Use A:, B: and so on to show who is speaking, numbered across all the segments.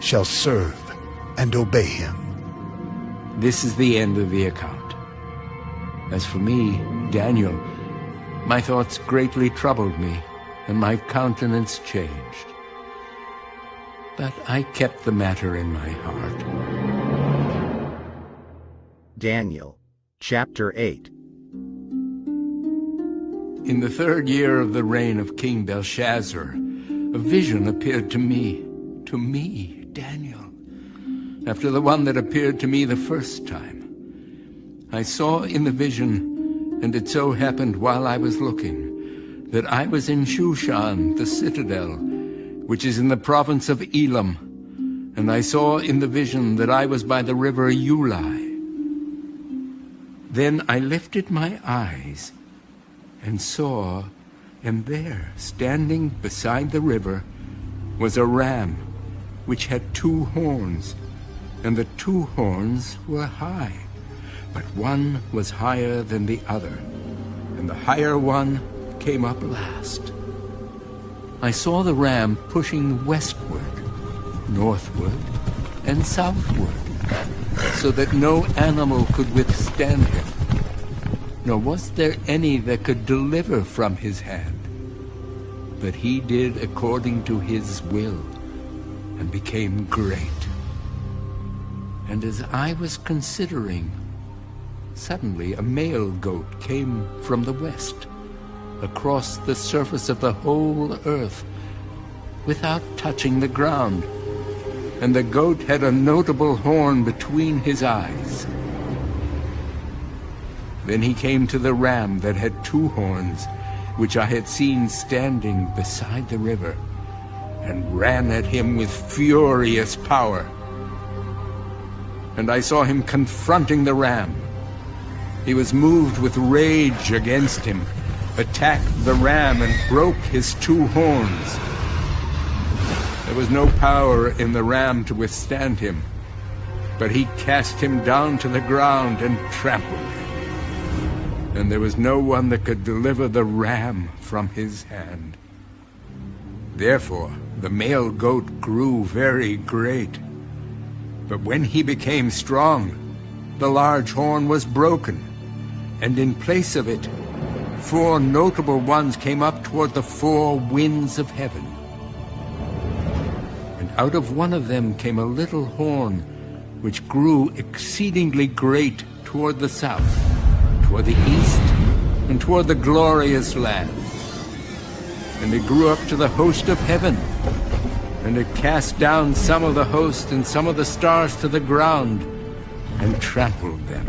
A: shall serve and obey him.
B: This is the end of the account. As for me, Daniel, my thoughts greatly troubled me, and my countenance changed. But I kept the matter in my heart.
C: Daniel, chapter 8.
B: In the 3rd year of the reign of King Belshazzar, a vision appeared to me, Daniel, after the one that appeared to me the first time. I saw in the vision, and it so happened while I was looking, that I was in Shushan, the citadel, which is in the province of Elam, and I saw in the vision that I was by the river Ulai. Then I lifted my eyes and saw, and there, standing beside the river, was a ram which had 2 horns, and the 2 horns were high, but one was higher than the other, and the higher one came up last. I saw the ram pushing westward, northward, and southward, so that no animal could withstand him, nor was there any that could deliver from his hand. But he did according to his will, and became great. And as I was considering, suddenly a male goat came from the west, across the surface of the whole earth, without touching the ground, and the goat had a notable horn between his eyes. Then he came to the ram that had 2 horns, which I had seen standing beside the river, and ran at him with furious power. And I saw him confronting the ram. He was moved with rage against him, attacked the ram, and broke his 2 horns. There was no power in the ram to withstand him, but he cast him down to the ground and trampled him. And there was no one that could deliver the ram from his hand. Therefore the male goat grew very great. But when he became strong, the large horn was broken, and in place of it, 4 notable ones came up toward the 4 winds of heaven. And out of one of them came a little horn, which grew exceedingly great toward the south, toward the east, and toward the glorious land. And it grew up to the host of heaven, and it cast down some of the host and some of the stars to the ground, and trampled them.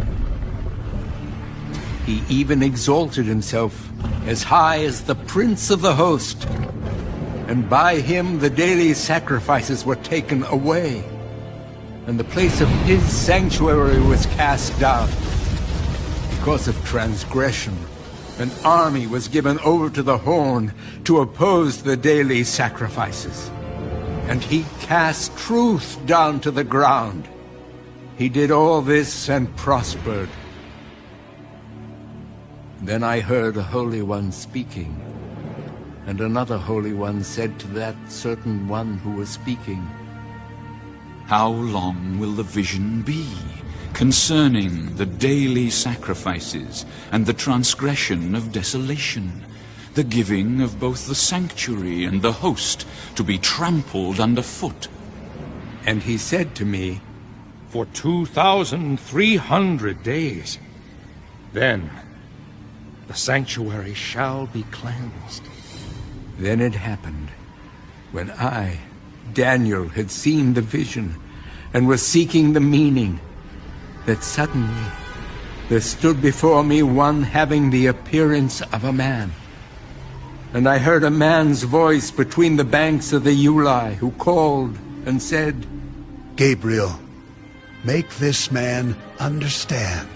B: He even exalted himself as high as the prince of the host, and by him the daily sacrifices were taken away, and the place of his sanctuary was cast down. Because of transgression, an army was given over to the horn to oppose the daily sacrifices. And he cast truth down to the ground. He did all this and prospered. Then I heard a Holy One speaking, and another Holy One said to that certain one who was speaking,
D: "How long will the vision be concerning the daily sacrifices and the transgression of desolation, the giving of both the sanctuary and the host to be trampled underfoot?"
B: And he said to me,
E: "For 2,300 days, then the sanctuary shall be cleansed."
B: Then it happened, when I, Daniel, had seen the vision and was seeking the meaning, that suddenly there stood before me one having the appearance of a man. And I heard a man's voice between the banks of the Ulai, who called and said,
A: Gabriel, make this man understand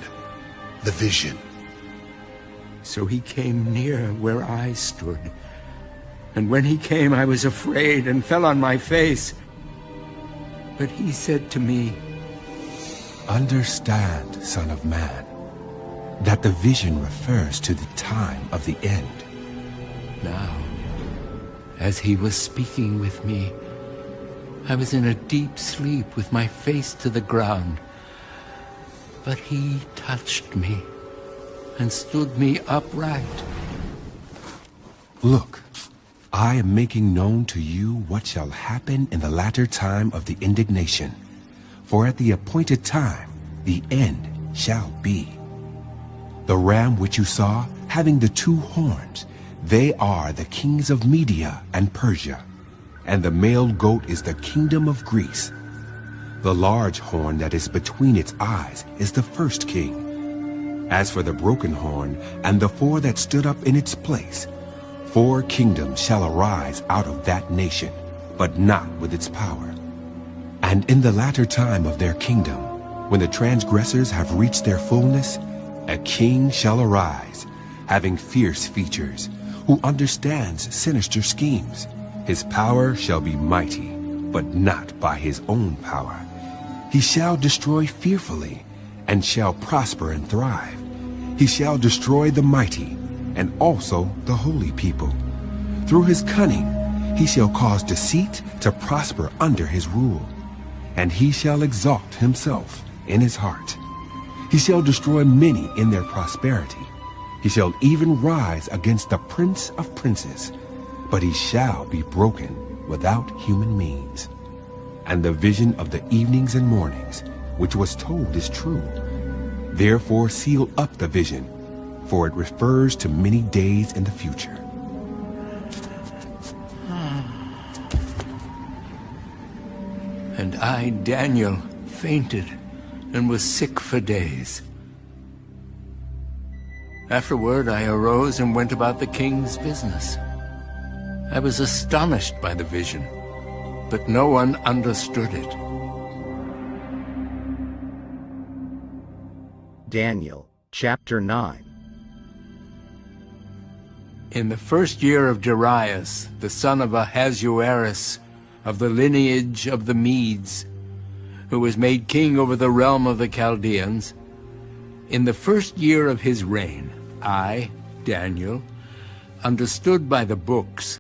A: the vision.
B: So he came near where I stood. And when he came, I was afraid and fell on my face. But he said to me,
F: Understand, Son of Man, that the vision refers to the time of the end.
B: Now, as he was speaking with me, I was in a deep sleep with my face to the ground. But he touched me and stood me upright.
F: Look, I am making known to you what shall happen in the latter time of the indignation. For at the appointed time, the end shall be. The ram which you saw, having the 2 horns, they are the kings of Media and Persia, and the male goat is the kingdom of Greece. The large horn that is between its eyes is the first king. As for the broken horn and the 4 that stood up in its place, 4 kingdoms shall arise out of that nation, but not with its power. And in the latter time of their kingdom, when the transgressors have reached their fullness, a king shall arise, having fierce features, who understands sinister schemes. His power shall be mighty, but not by his own power. He shall destroy fearfully, and shall prosper and thrive. He shall destroy the mighty, and also the holy people. Through his cunning he shall cause deceit to prosper under his rule, and he shall exalt himself in his heart. He shall destroy many in their prosperity. He shall even rise against the prince of princes, but he shall be broken without human means. And the vision of the evenings and mornings, which was told, is true. Therefore seal up the vision, for it refers to many days in the future.
B: And I, Daniel, fainted and was sick for days. Afterward I arose and went about the king's business. I was astonished by the vision, but no one understood it.
C: Daniel, chapter 9.
B: In the first year of Darius, the son of Ahasuerus, of the lineage of the Medes, who was made king over the realm of the Chaldeans, in the first year of his reign, I, Daniel, understood by the books